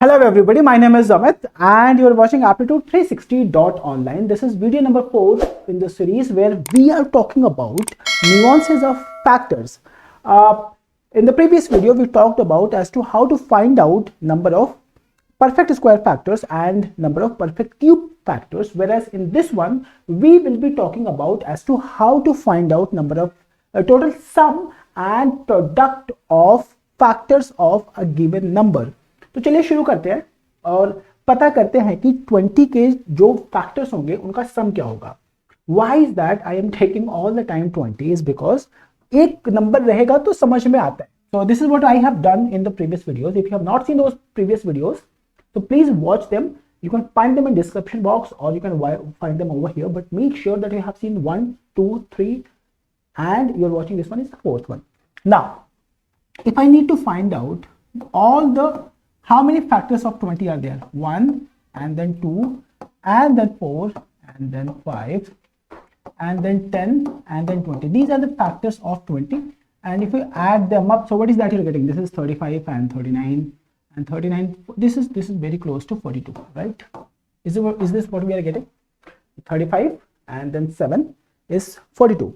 Hello everybody, my name is Amit and you are watching Aptitude 360.online. This is video number 4 in the series where we are talking about nuances of factors. In the previous video, we talked about as to how to find out number of perfect square factors and number of perfect cube factors, whereas in this one, we will be talking about as to how to find out number of total sum and product of factors of a given number. तो चलिए शुरू करते हैं और पता करते हैं कि 20 के जो फैक्टर्स होंगे उनका सम क्या होगा. Why is that I am taking all the time 20 is because एक नंबर रहेगा तो समझ में आता है. So this is what I have done in the previous videos. If you have not seen those previous videos, so please watch them. You can find them in description box or you can find them over here, but make sure that you have seen 1, 2, 3 and you're watching this one is the fourth one. Now, if I need to find out all the how many factors of 20 are there? 1 and then 2 and then 4 and then 5 and then 10 and then 20. These are the factors of 20, and if you add them up, so what is that you're getting? This is 35 and 39 and 39. This is very close to 42, right? Is this what we are getting? 35 and then 7 is 42.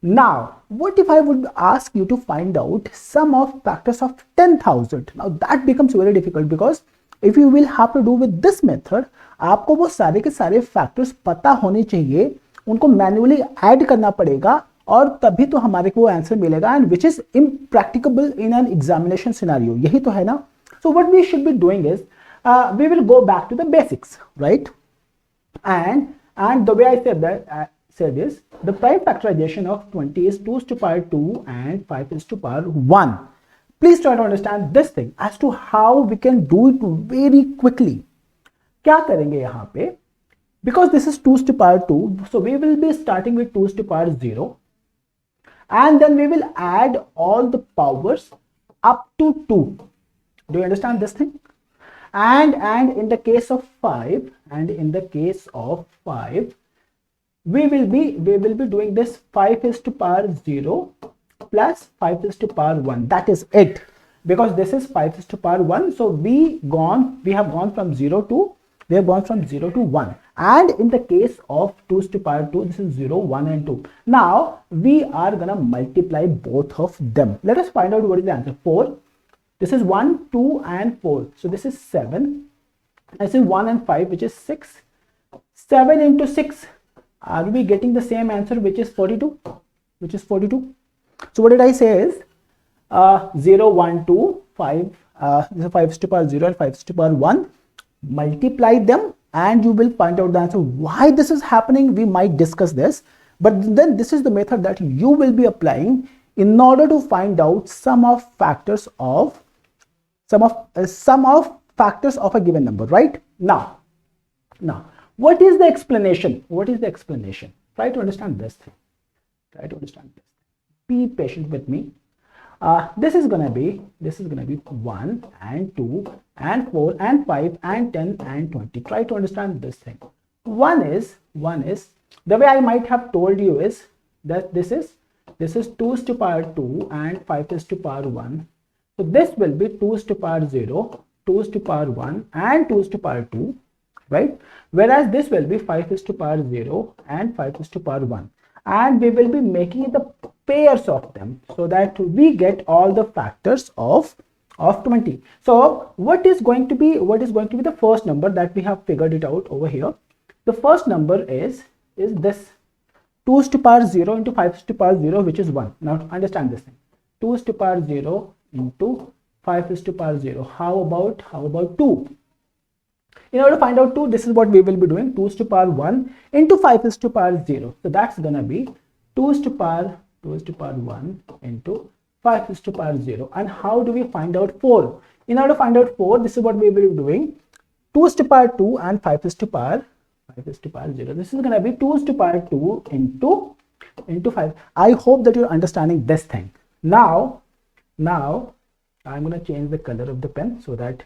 Now, what if I would ask you to find out sum of factors of 10,000? Now that becomes very difficult because if you will have to do with this method, आपको वो सारे के सारे factors पता होने चाहिए, उनको manually add करना पड़ेगा और तभी तो हमारे को आंसर मिलेगा, and which is impracticable in an examination scenario. यही तो है ना. So what we should be doing is we will go back to the basics, right? And the way I said is the prime factorization of 20 is 2 to power 2 and 5 is to power 1. Please try to understand this thing as to how we can do it very quickly. क्या करेंगे यहाँ पे? Because this is 2 to power 2, so we will be starting with 2 to power 0 and then we will add all the powers up to 2. Do you understand this thing? And in the case of 5, we will be doing this 5 is to power 0 plus 5 is to power 1. That is it, because this is 5 is to power 1. So we have gone from 0 to 1. And in the case of 2 to power 2, this is 0, 1 and 2. Now we are gonna multiply both of them. Let us find out what is the answer. 4. This is 1, 2 and 4. So this is 7. This is 1 and 5, which is 6. 7 into 6. Are we getting the same answer, which is 42? So what did I say is 0, 1, 2, 5. This is 5 is to power 0 and 5 is to power 1. Multiply them and you will find out the answer. Why this is happening, we might discuss this, but then this is the method that you will be applying in order to find out sum of factors of factors of a given number, right? Now, what is the explanation? Try to understand this thing. Be patient with me. This is gonna be 1 and 2 and 4 and 5 and 10 and 20. Try to understand this thing. One is the way I might have told you is that this is 2 to power 2 and 5 is to power 1. So this will be 2 to power 0, 2 to power 1 and 2 to power 2. Right? Whereas this will be 5 is to power 0 and 5 is to power 1, and we will be making the pairs of them so that we get all the factors of 20. So what is going to be the first number that we have figured it out over here? The first number is this 2 to power 0 into 5 to power 0, which is 1. Now understand this thing. 2 to power 0 into 5 is to power 0. How about 2? In order to find out 2, this is what we will be doing. 2 to power 1 into 5 is to power 0. So that's gonna be 2 to power 1 into 5 is to power 0. And how do we find out 4? In order to find out 4, this is what we will be doing. 2 to power 2 and 5 is to power 0. This is gonna be 2 to power 2 into 5. I hope that you're understanding this thing. Now I'm gonna change the color of the pen so that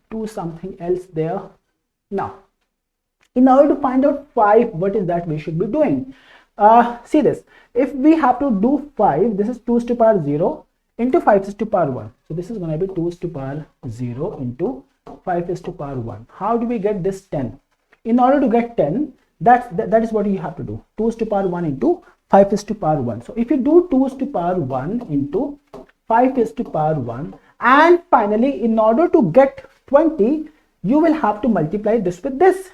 do something else there. Now, in order to find out 5, what is that we should be doing? See this. If we have to do 5, this is 2 to power 0 into 5 is to power 1. So this is going to be 2 to power 0 into 5 is to power 1. How do we get this 10? In order to get 10, that is what you have to do. 2 is to power 1 into 5 is to power 1. So if you do 2 is to power 1 into 5 is to power 1, and finally in order to get 20, you will have to multiply this with this.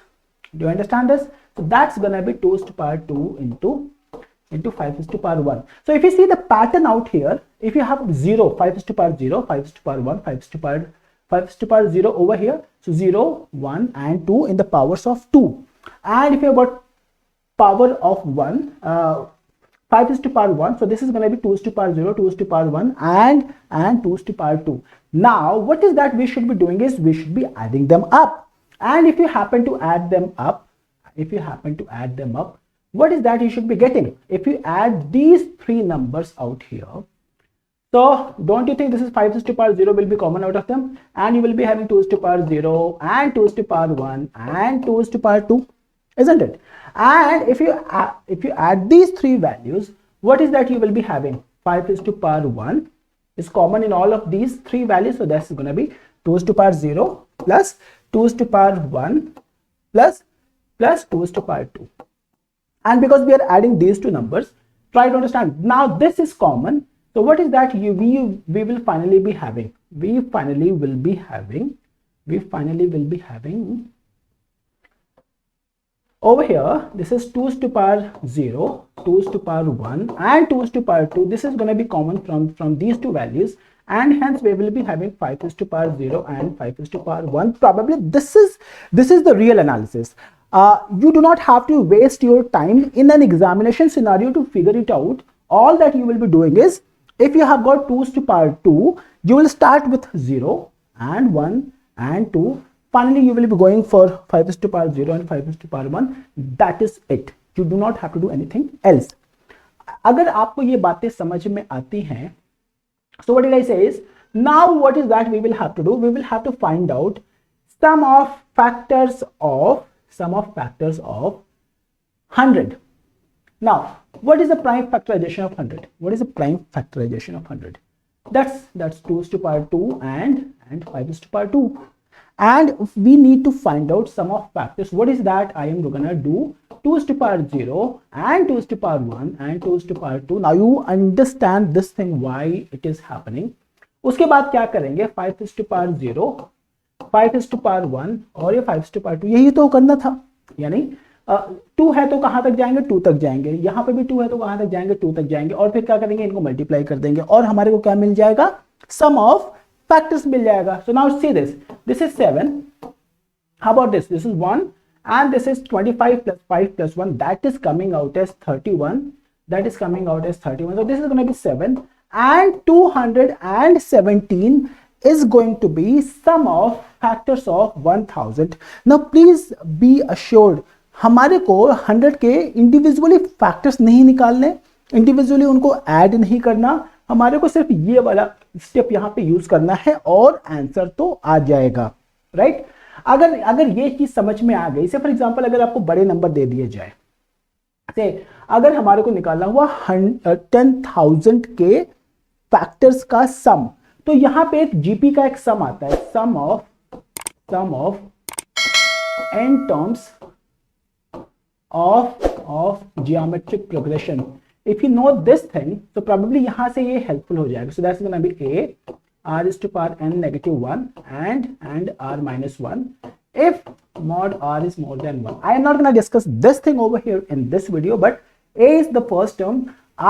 Do you understand this? So that's gonna be 2 is to power 2 into 5 is to power 1. So if you see the pattern out here, if you have 0, 5 is to power 0, 5 is to power 1, 5 is to power 0 over here. So 0, 1 and 2 in the powers of 2. And if you have got power of 1, 5 is to power 1. So this is going to be 2 is to power 0, 2 is to power 1 and 2 is to power 2. Now what is that we should be doing is we should be adding them up. And if you happen to add them up, what is that you should be getting? If you add these three numbers out here, so don't you think this is 5 is to power 0 will be common out of them, and you will be having 2 is to power 0 and 2 is to power 1 and 2 is to power 2, isn't it? And if you add these three values, what is that you will be having? 5 is to power 1 is common in all of these three values, so that's going to be 2 is to power 0 plus 2 is to power 1 plus 2 is to power 2. And because we are adding these two numbers, try to understand. Now this is common. So what is that we will finally be having? We finally will be having over here, this is 2 is to power 0, 2 is to power 1 and 2 is to power 2. This is going to be common from these two values, and hence we will be having 5 is to power 0 and 5 is to power 1. Probably this is the real analysis. You do not have to waste your time in an examination scenario to figure it out. All that you will be doing is, if you have got 2 to power 2, you will start with 0 and 1 and 2. Finally, you will be going for 5 is to power 0 and 5 is to power 1. That is it. You do not have to do anything else. अगर आपको ये बातें समझ में आती हैं, so what did I say is, now what is that we will have to do? We will have to find out sum of factors of 100. Now, what is the prime factorization of 100? What is the prime factorization of 100? That's 2 is to power 2 and 5 is to power 2. And we need to find out sum of factors. What is that? I am gonna do 2 is to power 0 and 2 is to power 1 and 2 is to power 2. Now you understand this thing, why it is happening. उसके बाद क्या करेंगे? 5 is to power 0, 5 is to power 1 और ये 5 is to power 2. यही तो करना था. यानी 2 है तो कहां तक जाएंगे? 2 तक जाएंगे. यहाँ पे भी 2 है तो कहां तक जाएंगे? 2 तक जाएंगे. और फिर क्या करेंगे? इनको मल्टीप्लाई कर देंगे और हमारे को क्या मिल जाएगा? सम ऑफ फैक्टर्स मिल जाएगा. So now see this is 7. How about this? This is 1 and this is 25 plus 5 plus 1, that is coming out as 31. That is coming out as 31. So this is going to be 7 and 217 is going to be sum of factors of 1000. Now please be assured, हमारे को 100 के individually factors नहीं निकालने, individually उनको add नहीं करना, हमारे को सिर्फ ये वाला स्टेप यहाँ पे यूज करना है और आंसर तो आ जाएगा, राइट? अगर ये चीज समझ में आ गई, से फॉर एग्जांपल अगर आपको बड़े नंबर दे दिए जाए, से अगर हमारे को निकालना हुआ 10,000 के फैक्टर्स का सम, तो यहाँ पे एक जीपी का एक सम आता है, sum of n terms of geometric progression. If you know this thing, तो प्रोबेबली यहां से ये हेल्पफुल हो जाएगा. So that's gonna be a r is to power n negative 1 and r minus 1 if mod r is more than 1. I am not going to discuss this thing over here in this video, but a is the first term,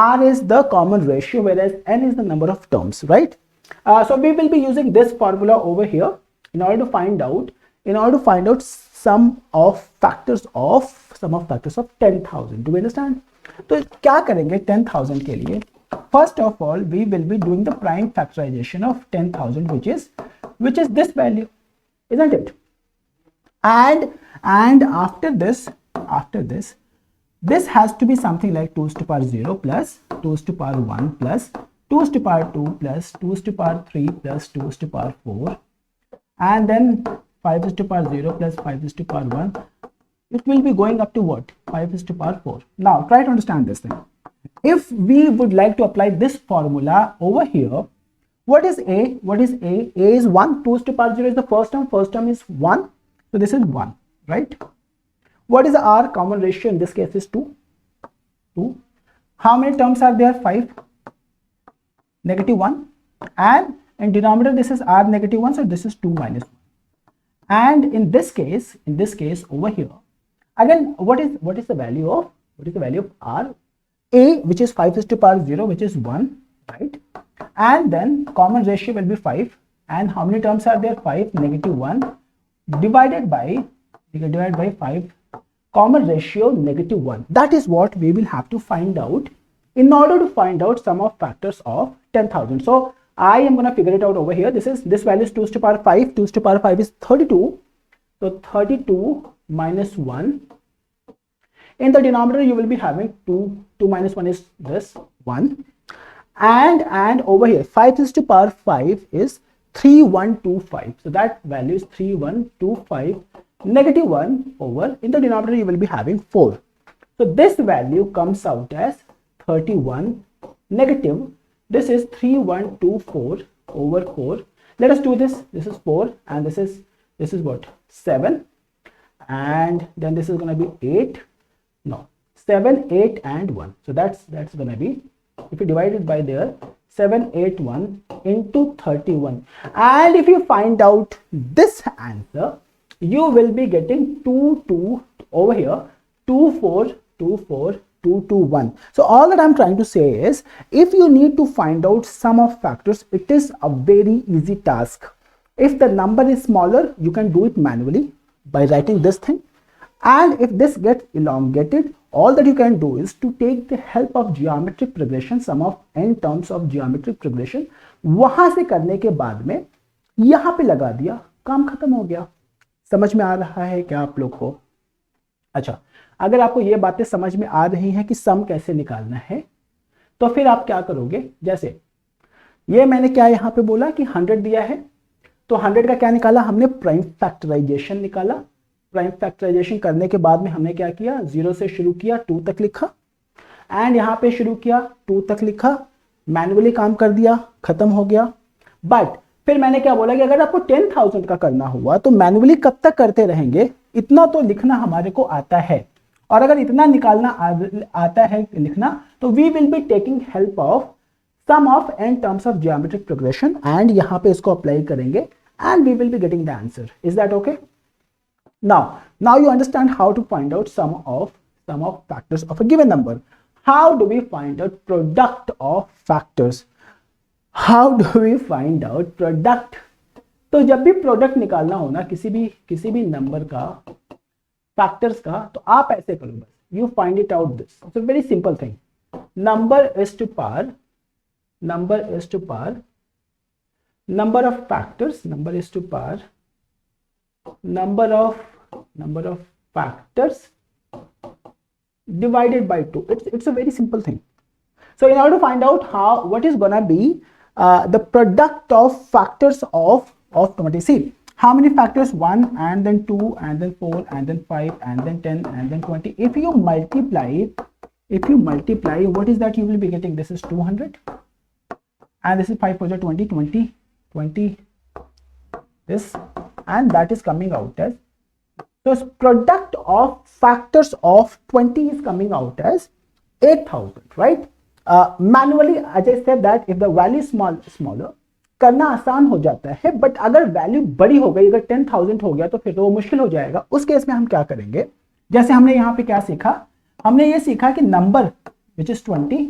r is the common ratio, whereas n is the number of terms, right? So we will be using this formula over here in order to find out sum of factors of 10,000. Do you understand? तो क्या करेंगे 10,000 के लिए? First of all, we will be doing the prime factorization of 10,000, which is this value, isn't it? And after this, this has to be something like 2 is to power 0 plus 2 is to power 1 plus 2 is to power 2 plus 2 is to power 3 plus 2 is to power 4, and then 5 is to power 0 plus 5 is to power 1. It will be going up to what? 5 is to power 4. Now try to understand this thing. If we would like to apply this formula over here, What is a? What is a? A is 1. 2 to the power 0 is the first term. First term is 1. So this is 1, right? What is r? Common ratio in this case is 2. 2. How many terms are there? 5. -1. And in denominator this is r -1. So this is 2 minus 1. And in this case over here, again, what is the value of r? A, which is 5 to the power 0, which is 1, right? And then common ratio will be 5. And how many terms are there? 5, -1 divided by 5, common ratio -1. That is what we will have to find out in order to find out sum of factors of 10,000. So I am going to figure it out over here. This value is 2 to the power 5. 2 to the power 5 is 32. So 32 minus 1. In the denominator, you will be having 2. 2 minus 1 is this 1. And over here, 5 to the power 5 is 3125. So that value is 3125. -1 over, in the denominator, you will be having 4. So this value comes out as 31 negative. This is 3124 over 4. Let us do this. This is 4 and this is what? 7. And then this is going to be 8. No, 7, 8 and 1. So that's going to be, if you divide it by there, 781 into 31. And if you find out this answer, you will be getting 2 over here, 2424. 221. So all that I'm trying to say is, if you need to find out sum of factors, it is a very easy task. If the number is smaller, you can do it manually by writing this thing. And if this gets elongated, all that you can do is to take the help of geometric progression, sum of n terms of geometric progression. वहां से करने के बाद में यहां पे लगा दिया, काम खत्म हो गया. समझ में आ रहा है क्या आप लोग को? अच्छा, अगर आपको ये बातें समझ में आ रही हैं कि सम कैसे निकालना है, तो फिर आप क्या करोगे? जैसे ये मैंने क्या यहाँ पे बोला कि 100 दिया है, तो 100 का क्या निकाला हमने? प्राइम फैक्टराइजेशन निकाला. प्राइम फैक्टराइजेशन करने के बाद में हमने क्या किया? 0 से शुरू किया, 2 तक लिखा, एंड यहाँ पे शुरू किया, 2 तक लिखा, मैन्युअली काम कर दिया, खत्म हो गया. बट फिर मैंने क्या बोला कि अगर आपको 10,000 का करना हुआ तो मैन्युअली कब तक करते रहेंगे? इतना तो लिखना हमारे को आता है, और अगर इतना निकालना आता है लिखना, तो we will be taking help of sum of n terms of geometric progression, and यहां पे इसको अप्लाई करेंगे and we will be getting the answer. Is that okay? Now you understand how to find out sum of factors of a given number. How do we find out product of factors? How do we find out product? तो जब भी product निकालना हो ना किसी भी number का, factors का, तो आप ऐसे करो बस, you find it out this. It's a very simple thing. Number is to पार number of factors, number is to power number of factors divided by 2. It's a very simple thing. So in order to find out what is gonna be the product of factors of 20, see how many factors? 1 and then 2 and then 4 and then 5 and then 10 and then 20. If you multiply, what is that you will be getting? This is 200 and this is 5 for 20 this, and that is coming out as, so product of factors of 20 is coming out as 8,000, right? Manually, as I said that if the value is smaller, करना आसान हो जाता है, but अगर value बड़ी हो गई, अगर 10,000 हो गया तो फिर तो वो मुश्किल हो जाएगा. उस केस में हम क्या करेंगे? जैसे हमने यहाँ पे क्या सीखा? हमने ये सीखा कि number which is 20,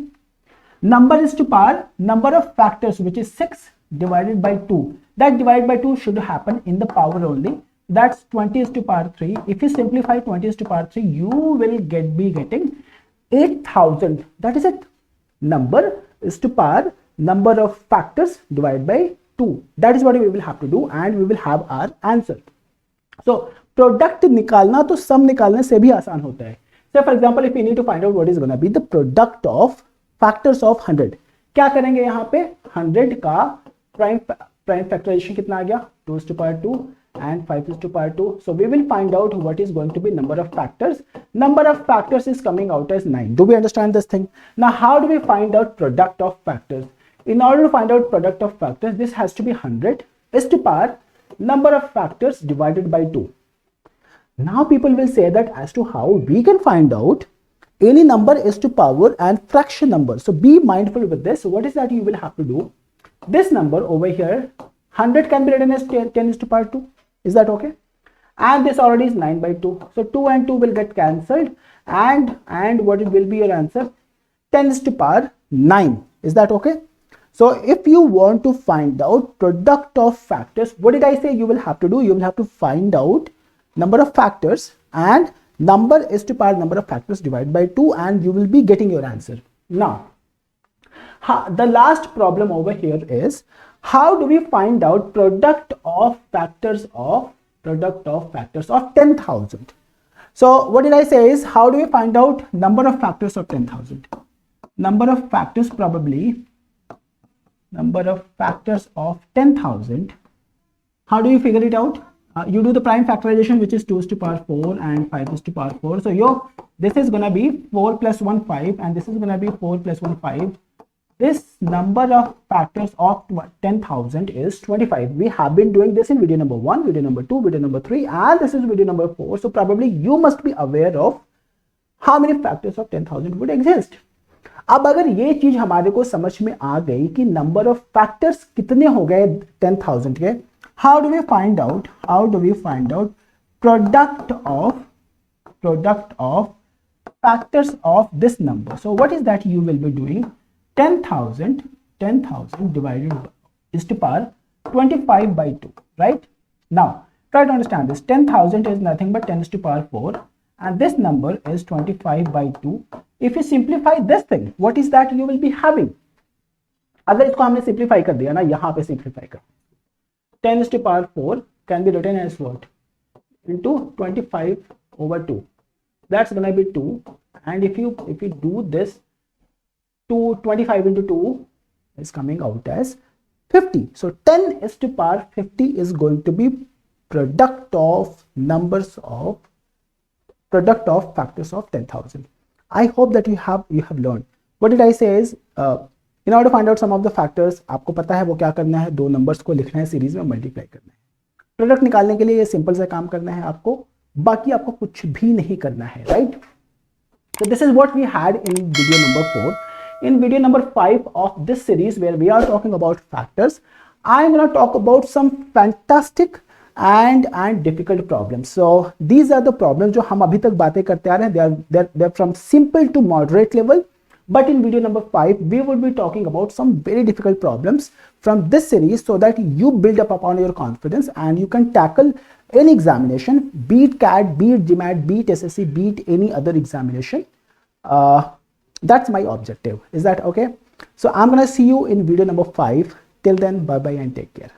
number is to power number of factors which is 6 divided by 2. That divided by 2 should happen in the power only. That's 20 is to power 3. If you simplify 20 is to power 3, you will be getting 8,000. That is it. Number is to power number of factors divided by 2. That is what we will have to do and we will have our answer. So product निकालना तो सम निकालने से भी आसान होता है. So for example, if we need to find out what is going to be the product of factors of 100, क्या करेंगे? यहाँ पे 100 का प्राइम फैक्टराइजेशन कितना आ गया? 2 is to power 2 and 5 is to power 2. So we will find out what is going to be number of factors. Number of factors is coming out as 9. Do we understand this thing? Now how do we find out product of factors? In order to find out product of factors, this has to be 100 is to power number of factors divided by 2. Now people will say that as to how we can find out any number is to power and fraction number. So be mindful with this. So what is that you will have to do? This number over here, 100 can be written as 10 is to power 2. Is that okay? And this already is 9 by 2. So 2 and 2 will get cancelled, and what will be your answer? 10 is to power 9. Is that okay? So if you want to find out product of factors, what did I say you will have to do? You will have to find out number of factors and number is to power number of factors divided by 2, and you will be getting your answer. Now, the last problem over here is, how do we find out product of factors of 10,000? So what did I say is, how do we find out number of factors of 10,000? Number of factors, probably number of factors of 10,000. How do you figure it out? You do the prime factorization, which is 2 is to power 4 and 5 is to power 4. So this is gonna be 4 plus 1 5, and this is gonna be 4 plus 1 5. This number of factors of 10,000 is 25. We have been doing this in video number 1, video number 2, video number 3, and this is video number 4. So probably you must be aware of how many factors of 10,000 would exist. अब अगर ये चीज हमारे को समझ में आ गई कि नंबर ऑफ फैक्टर्स कितने हो गए 10,000 के, how do we find out product of factors of this number? So what is that you will be doing? 10,000 divided by is to power 25 by 2, right? Now try to understand this. 10,000 is nothing but 10 is to power 4, and this number is 25 by 2. If you simplify this thing, what is that you will be having? अगर इसको हमने simplify कर दिया ना, यहाँ पे simplify कर, 10 is to power 4 can be written as what? Into 25 over 2. That's gonna be 2. And if you do this, 25 into 2 is coming out as 50. So 10 is to power 50 is going to be product of factors of 10,000. I hope that you have learned. What did I say is, in order to find out some of the factors, आपको पता है वो क्या करना है, दो numbers को लिखना है, सीरीज में मल्टीप्लाई करना है. प्रोडक्ट निकालने के लिए ये सिंपल सा काम करना है आपको, बाकी आपको कुछ भी नहीं करना है, right? So this is what we had in video number 4. In video number 5 of this series, where we are talking about factors, I am going to talk about some fantastic and difficult problems. So these are the problems जो हम अभी तक बातें करते आ रहे हैं. They're from simple to moderate level. But in video number 5, we would be talking about some very difficult problems from this series, so that you build up upon your confidence and you can tackle any examination, be it CAT, be it GMAT, be it SSC, be it any other examination. That's my objective. Is that okay? So I'm gonna see you in video number 5. Till then, bye bye and take care.